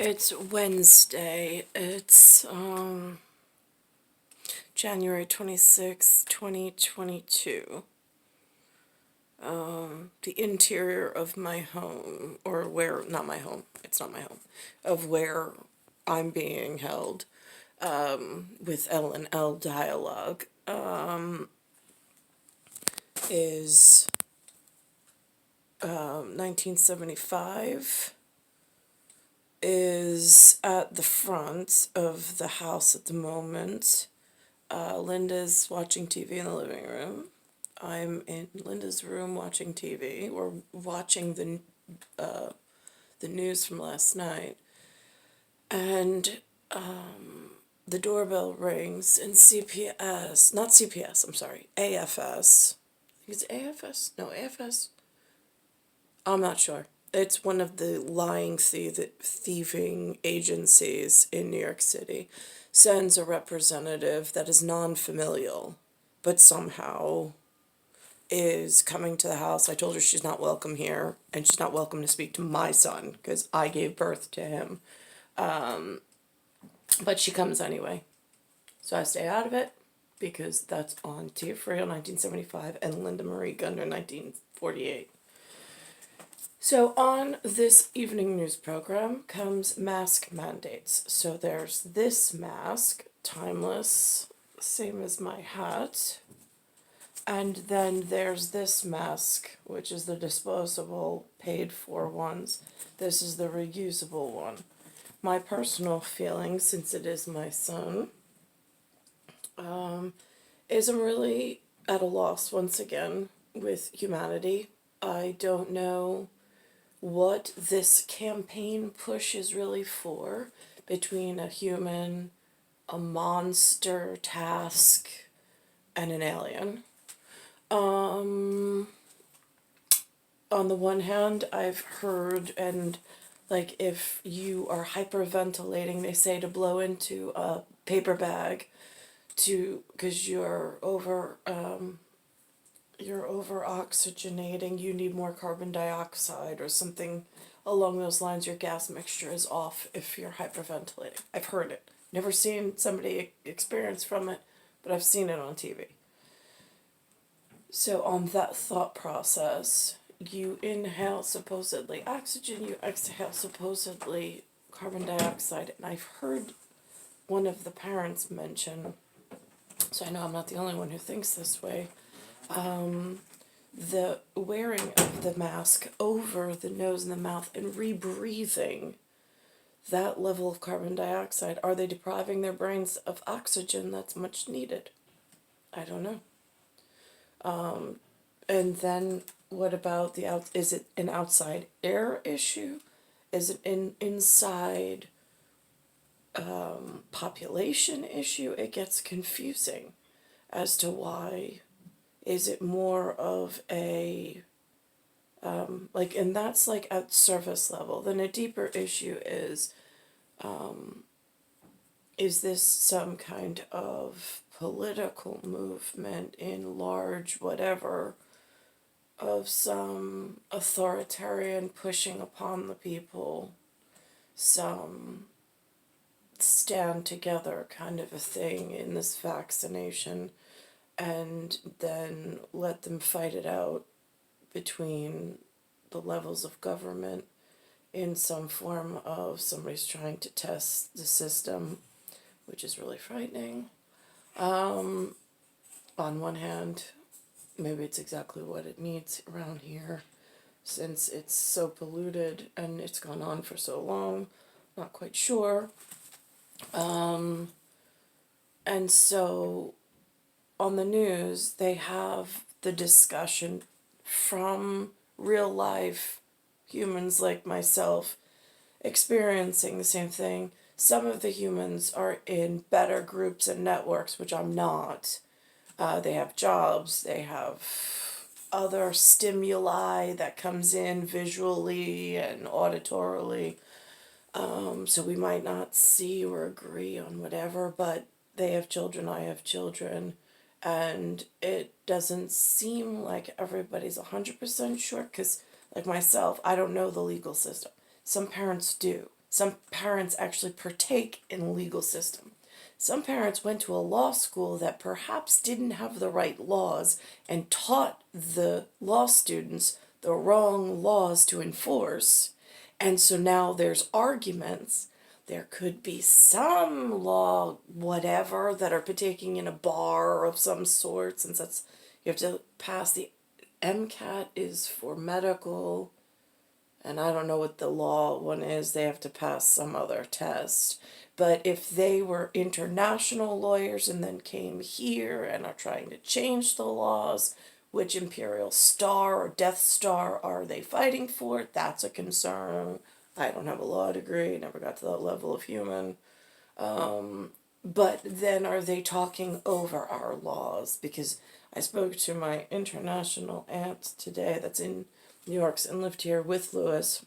It's Wednesday. It's January 26th, 2022. The interior of my home, or where, not my home, it's not my home, of where I'm being held with L and L dialogue is 1975. Is at the front of the house at the moment. Linda's watching TV in the living room. I'm in Linda's room watching TV. We're watching the news from last night, and the doorbell rings, and CPS, not CPS, I'm sorry, AFS. I think it's AFS? No, AFS. I'm not sure. It's one of the lying thieving agencies in New York City. Sends a representative that is non-familial, but somehow is coming to the house. I told her she's not welcome here, and she's not welcome to speak to my son, because I gave birth to him. But she comes anyway. So I stay out of it, because that's on Tia Frio, 1975, and Linda Marie Gunder, 1948. So on this evening news program comes mask mandates. So there's this mask, timeless, same as my hat. And then there's this mask, which is the disposable, paid for ones. This is the reusable one. My personal feeling, since it is my son, is I'm really at a loss once again with humanity. I don't know what this campaign push is really for between a human, a monster task, and an alien. On the one hand, I've heard, and like if you are hyperventilating, they say to blow into a paper bag because you're over oxygenating, you need more carbon dioxide or something along those lines. Your gas mixture is off if you're hyperventilating. I've heard it. Never seen somebody experience from it, but I've seen it on TV. So on that thought process, you inhale supposedly oxygen, you exhale supposedly carbon dioxide, and I've heard one of the parents mention, so I know I'm not the only one who thinks this way, the wearing of the mask over the nose and the mouth and rebreathing that level of carbon dioxide. Are they depriving their brains of oxygen that's much needed? I don't know. And then what about is it an outside air issue? Is it an inside population issue? It gets confusing as to why. Is it more of a, and that's like at surface level. Then a deeper issue is this some kind of political movement in large whatever of some authoritarian pushing upon the people, some stand together kind of a thing in this vaccination, and then let them fight it out between the levels of government in some form of somebody's trying to test the system, which is really frightening. On one hand, maybe it's exactly what it needs around here, since it's so polluted and it's gone on for so long. Not quite sure. And so on the news, they have the discussion from real life humans like myself experiencing the same thing. Some of the humans are in better groups and networks, which I'm not. They have jobs, they have other stimuli that comes in visually and auditorily. So we might not see or agree on whatever, but they have children, I have children, and it doesn't seem like everybody's 100% sure, because like myself, I don't know the legal system. Some parents do. Some parents actually partake in the legal system. Some parents went to a law school that perhaps didn't have the right laws and taught the law students the wrong laws to enforce. And so now there's arguments. There could be some law, whatever, that are partaking in a bar of some sort, since that's you have to pass the MCAT is for medical, and I don't know what the law one is. They have to pass some other test. But if they were international lawyers and then came here and are trying to change the laws, which Imperial Star or Death Star are they fighting for? That's a concern. I don't have a law degree, never got to that level of human. But then are they talking over our laws? Because I spoke to my international aunt today that's in New York and lived here with Lewis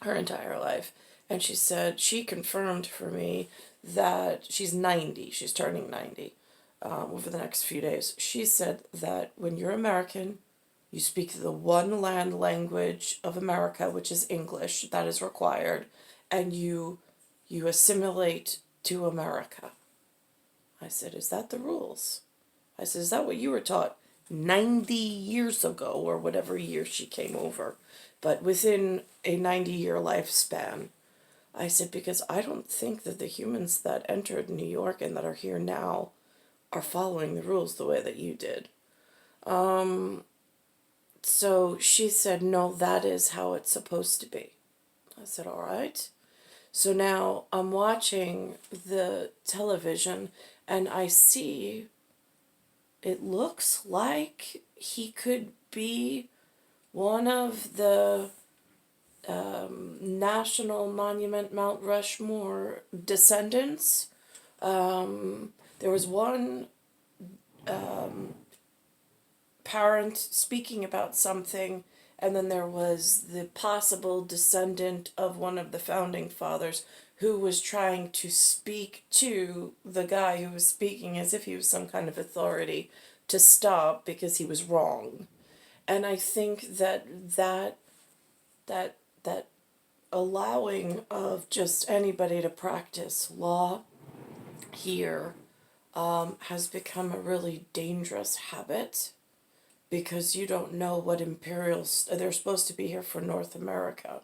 her entire life. And she said, she confirmed for me that she's 90, she's turning 90 over the next few days. She said that when you're American, you speak the one land language of America, which is English, that is required, and you assimilate to America. I said, is that the rules? I said, is that what you were taught 90 years ago, or whatever year she came over, but within a 90-year lifespan? I said, because I don't think that the humans that entered New York and that are here now are following the rules the way that you did. So she said, no, that is how it's supposed to be. I said, all right. So now I'm watching the television and I see it looks like he could be one of the National Monument Mount Rushmore descendants. There was one parent speaking about something, and then there was the possible descendant of one of the founding fathers who was trying to speak to the guy who was speaking as if he was some kind of authority to stop because he was wrong. And I think that allowing of just anybody to practice law here has become a really dangerous habit, because you don't know what imperials they're supposed to be here for North America.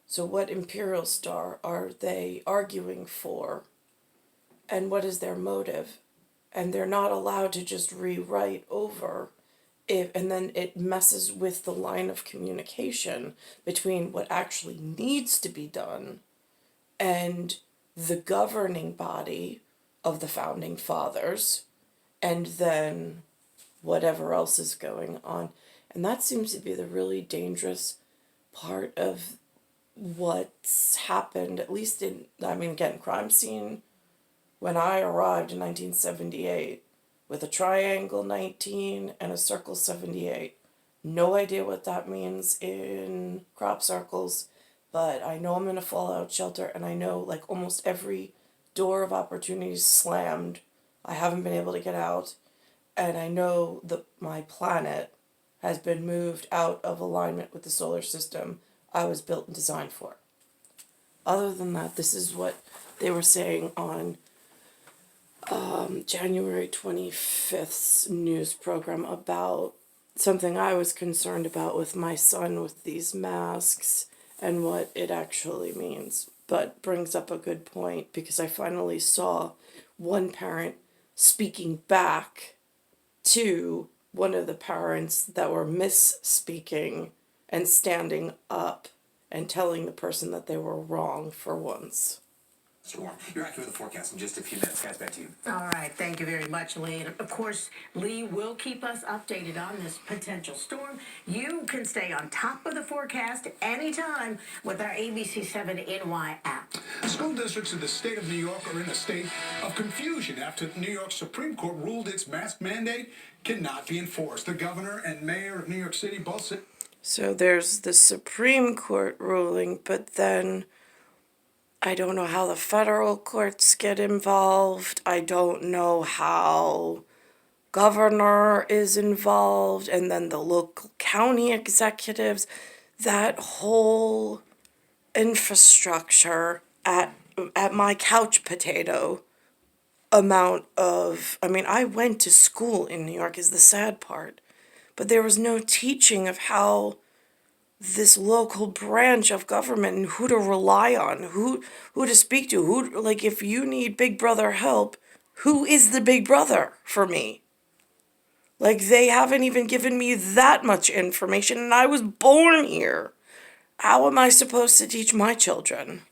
So what imperial star are they arguing for? And what is their motive? And they're not allowed to just rewrite over it, and then it messes with the line of communication between what actually needs to be done and the governing body of the founding fathers, and then whatever else is going on. And that seems to be the really dangerous part of what's happened, at least in, I mean, again, crime scene, when I arrived in 1978, with a triangle 19 and a circle 78. No idea what that means in crop circles, but I know I'm in a fallout shelter, and I know like almost every door of opportunity is slammed. I haven't been able to get out, and I know that my planet has been moved out of alignment with the solar system I was built and designed for. Other than that, this is what they were saying on January 25th's news program about something I was concerned about with my son with these masks and what it actually means. But brings up a good point, because I finally saw one parent speaking back to one of the parents that were misspeaking and standing up and telling the person that they were wrong for once. Storm. You're accurate with the forecast in just a few minutes. Guys, back to you. All right. Thank you very much, Lee. And of course, Lee will keep us updated on this potential storm. You can stay on top of the forecast anytime with our ABC7 NY app. School districts in the state of New York are in a state of confusion after the New York Supreme Court ruled its mask mandate cannot be enforced. The governor and mayor of New York City both said. So there's the Supreme Court ruling, but then I don't know how the federal courts get involved. I don't know how governor is involved, and then the local county executives. That whole infrastructure at my couch potato amount of, I mean, I went to school in New York is the sad part, but there was no teaching of how this local branch of government and who to rely on, who to speak to, who, like, if you need Big Brother help, who is the Big Brother for me? Like, they haven't even given me that much information, and I was born here. How am I supposed to teach my children?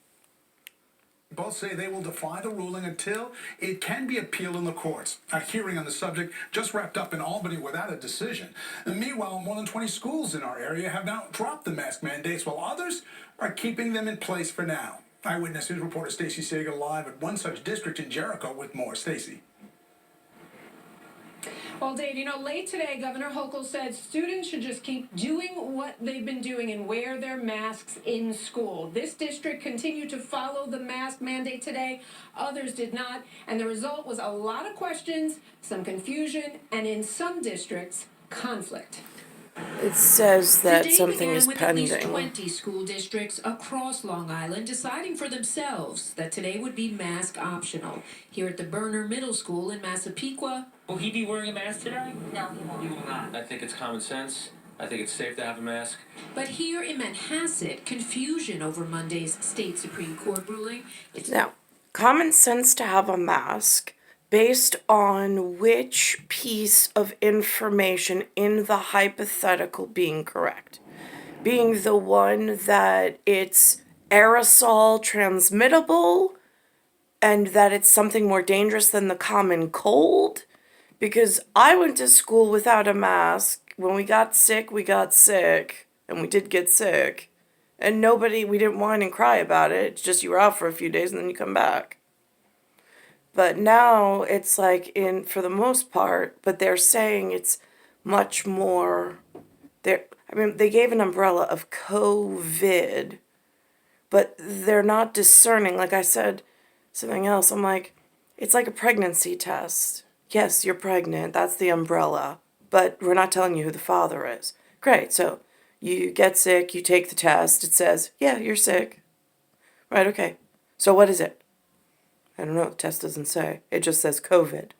Both say they will defy the ruling until it can be appealed in the courts. A hearing on the subject just wrapped up in Albany without a decision. And meanwhile, more than 20 schools in our area have now dropped the mask mandates, while others are keeping them in place for now. Eyewitness News reporter Stacey Sager live at one such district in Jericho with more. Stacey. Well, Dave, late today, Governor Hochul said students should just keep doing what they've been doing and wear their masks in school. This district continued to follow the mask mandate today. Others did not. And the result was a lot of questions, some confusion, and in some districts, conflict. It says that Today something began is with pending. At least 20 school districts across Long Island deciding for themselves that today would be mask optional. Here at the Berner Middle School in Massapequa. Will he be wearing a mask today? No, he won't. He will not. I think it's common sense. I think it's safe to have a mask. But here in Manhasset, confusion over Monday's state Supreme Court ruling. Now, common sense to have a mask based on which piece of information in the hypothetical being correct. Being the one that it's aerosol transmittable and that it's something more dangerous than the common cold. Because I went to school without a mask. When we got sick, and we did get sick. And we didn't whine and cry about it. It's just you were out for a few days and then you come back. But now it's like for the most part, but they're saying it's much more, they gave an umbrella of COVID, but they're not discerning. Like I said, something else, I'm like, it's like a pregnancy test. Yes, you're pregnant, that's the umbrella, but we're not telling you who the father is. Great, so you get sick, you take the test, it says, yeah, you're sick. Right, okay. So what is it? I don't know, the test doesn't say. It just says COVID. It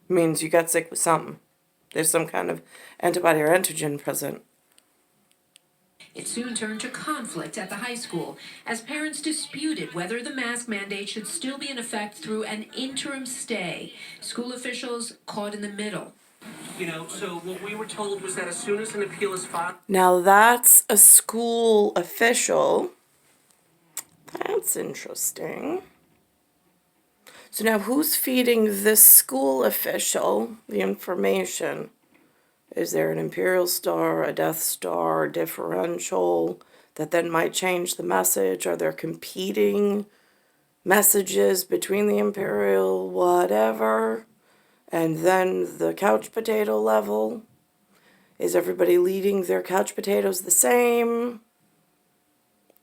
means you got sick with something. There's some kind of antibody or antigen present. It soon turned to conflict at the high school as parents disputed whether the mask mandate should still be in effect through an interim stay. School officials caught in the middle. So what we were told was that as soon as an appeal is filed... Now that's a school official. That's interesting. So now who's feeding this school official the information? Is there an Imperial Star, a Death Star, differential that then might change the message? Are there competing messages between the Imperial whatever and then the couch potato level? Is everybody leading their couch potatoes the same?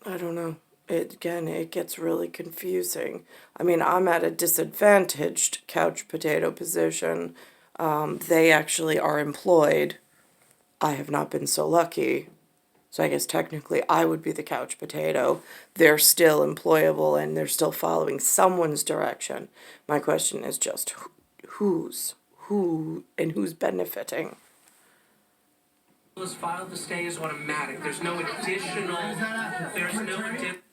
I don't know. It gets really confusing. I mean, I'm at a disadvantaged couch potato position. They actually are employed. I have not been so lucky. So I guess technically I would be the couch potato. They're still employable and they're still following someone's direction. My question is just who benefiting? ...is filed, the stay is automatic. There's no additional...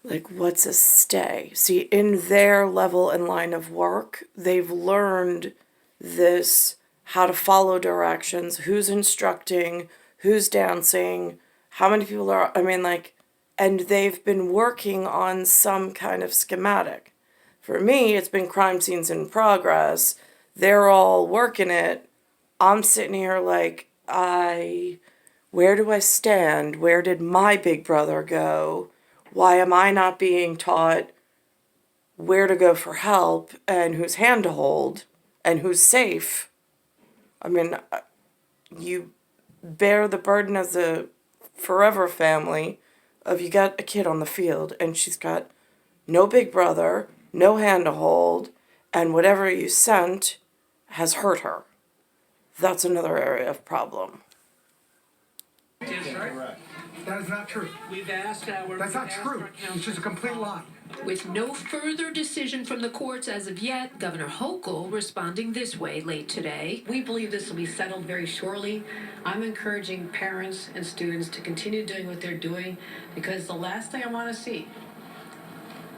Like, what's a stay? See, in their level and line of work, they've learned this, how to follow directions, who's instructing, who's dancing, how many people are, and they've been working on some kind of schematic. For me, it's been crime scenes in progress. They're all working it. I'm sitting here like, where do I stand? Where did my big brother go? Why am I not being taught where to go for help and whose hand to hold and who's safe? I mean, you bear the burden as a forever family of you got a kid on the field and she's got no big brother, no hand to hold, and whatever you sent has hurt her. That's another area of problem. Correct. That is not true. We've asked our. That's not we've asked true. our It's just a complete lie. With no further decision from the courts as of yet, Governor Hochul responding this way late today. We believe this will be settled very shortly. I'm encouraging parents and students to continue doing what they're doing because the last thing I want to see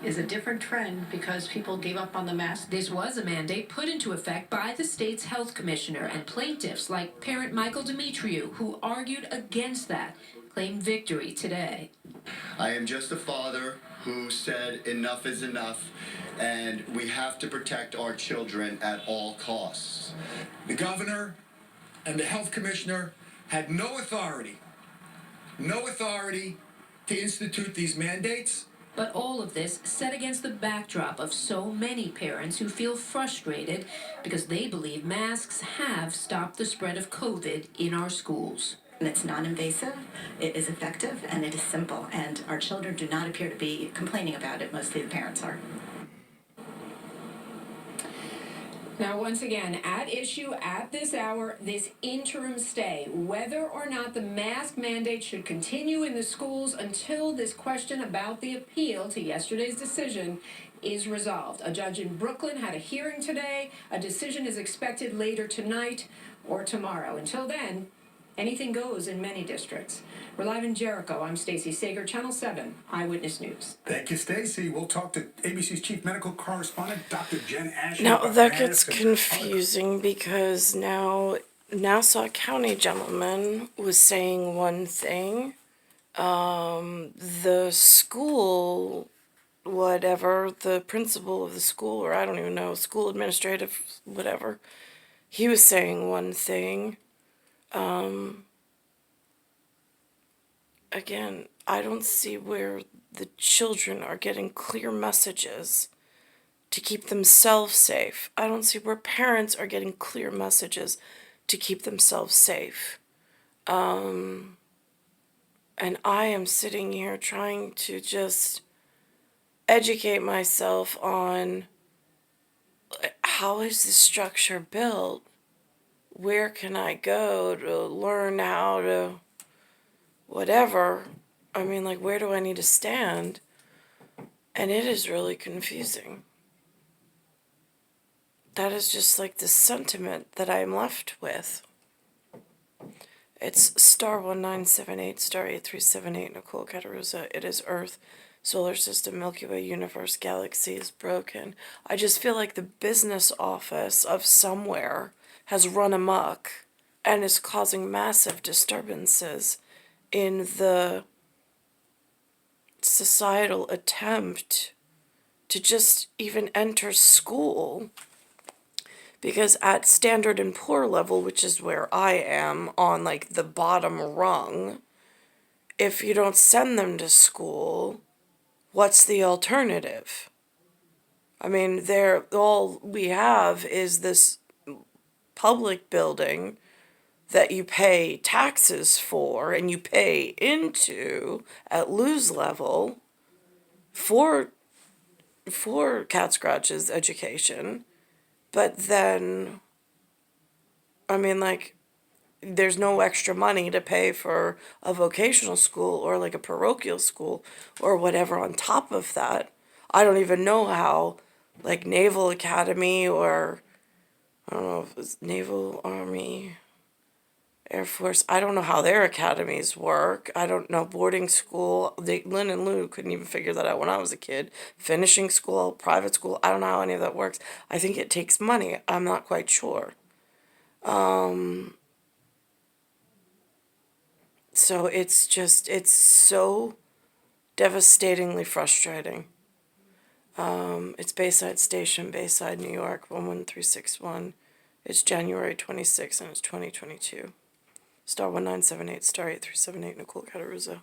is a different trend because people gave up on the mask. This was a mandate put into effect by the state's health commissioner, and plaintiffs like parent Michael Demetriou, who argued against that, claimed victory today. I am just a father who said enough is enough, and we have to protect our children at all costs. The governor and the health commissioner had no authority to institute these mandates. But all of this set against the backdrop of so many parents who feel frustrated because they believe masks have stopped the spread of COVID in our schools. And it's non-invasive, it is effective, and it is simple. And our children do not appear to be complaining about it. Mostly the parents are. Now, once again, at issue at this hour, this interim stay, whether or not the mask mandate should continue in the schools until this question about the appeal to yesterday's decision is resolved. A judge in Brooklyn had a hearing today. A decision is expected later tonight or tomorrow. Until then, anything goes in many districts. We're live in Jericho. I'm Stacey Sager, Channel 7 Eyewitness News. Thank you, Stacey. We'll talk to ABC's chief medical correspondent, Dr. Jen Asher. Now about that masks gets and confusing because now Nassau County gentleman was saying one thing. The school, whatever, the principal of the school, or I don't even know, school administrative, whatever, he was saying one thing. Again, I don't see where the children are getting clear messages to keep themselves safe. I don't see where parents are getting clear messages to keep themselves safe. And I am sitting here trying to just educate myself on how is this structure built? Where can I go to learn how to whatever? I mean, like, where do I need to stand? And it is really confusing. That is just like the sentiment that I'm left with. It's star 1978, star 8378, Nicole, Cattaruzza. It is Earth, solar system, Milky Way, universe, galaxy is broken. I just feel like the business office of somewhere has run amok and is causing massive disturbances in the societal attempt to just even enter school. Because at Standard and Poor level, which is where I am on like the bottom rung, if you don't send them to school, what's the alternative? I mean, all we have is this public building that you pay taxes for and you pay into at lose level for Cat Scratch's education. But then, I mean, like, there's no extra money to pay for a vocational school or like a parochial school or whatever on top of that. I don't even know how, like, Naval Academy or, I don't know if it's Naval, Army, Air Force, I don't know how their academies work. I don't know, boarding school. Lynn and Lou couldn't even figure that out when I was a kid. Finishing school, private school, I don't know how any of that works. I think it takes money. I'm not quite sure. So it's so devastatingly frustrating. It's Bayside Station, Bayside, New York, 11361. It's January 26th and it's 2022. Star 1978, star 8378, Nicole, Cattaruzza.